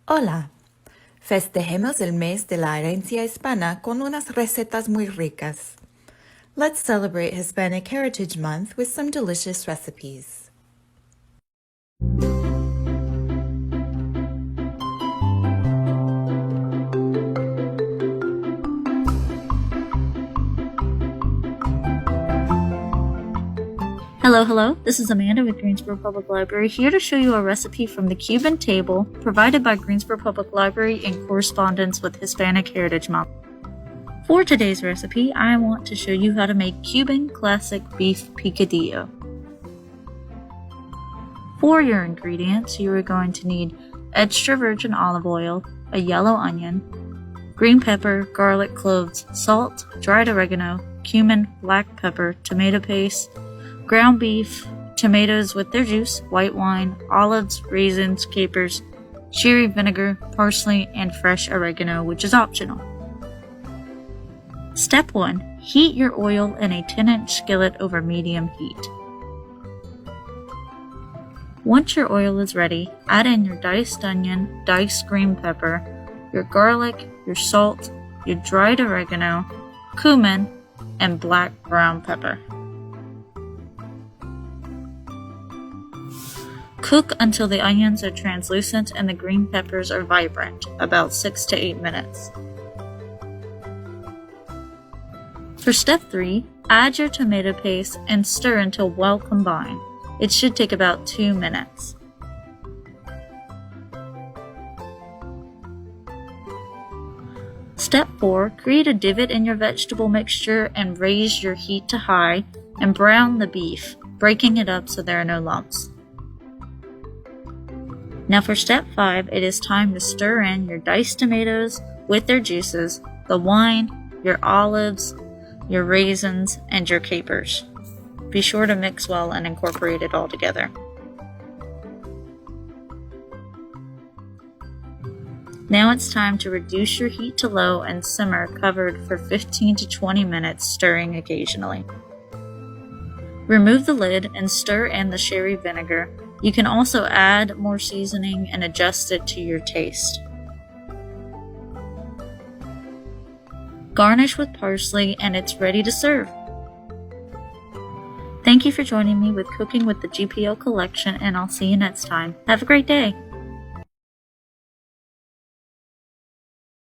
Hola, festejemos el mes de la herencia hispana con unas recetas muy ricas. Let's celebrate Hispanic Heritage Month with some delicious recipes. Hello, this is Amanda with Greensboro Public Library, here to show you a recipe from the Cuban table provided by Greensboro Public Library in correspondence with Hispanic Heritage Month. For today's recipe, I want to show you how to make Cuban classic beef picadillo. For your ingredients, you are going to need extra virgin olive oil, a yellow onion, green pepper, garlic cloves, salt, dried oregano, cumin, black pepper, tomato paste, ground beef, tomatoes with their juice, white wine, olives, raisins, capers, sherry vinegar, parsley, and fresh oregano, which is optional. Step 1. Heat your oil in a 10-inch skillet over medium heat. Once your oil is ready, add in your diced onion, diced green pepper, your garlic, your salt, your dried oregano, cumin, and black ground pepper. Cook until the onions are translucent and the green peppers are vibrant, about 6 to 8 minutes. For step 3, add your tomato paste and stir until well combined. It should take about 2 minutes. Step 4, create a divot in your vegetable mixture and raise your heat to high and brown the beef, breaking it up so there are no lumps. Now for step 5, it is time to stir in your diced tomatoes with their juices, the wine, your olives, your raisins, and your capers. Be sure to mix well and incorporate it all together. Now it's time to reduce your heat to low and simmer covered for 15 to 20 minutes, stirring occasionally. Remove the lid and stir in the sherry vinegar. You can also add more seasoning and adjust it to your taste. Garnish with parsley and it's ready to serve. Thank you for joining me with Cooking with the GPO Collection, and I'll see you next time. Have a great day!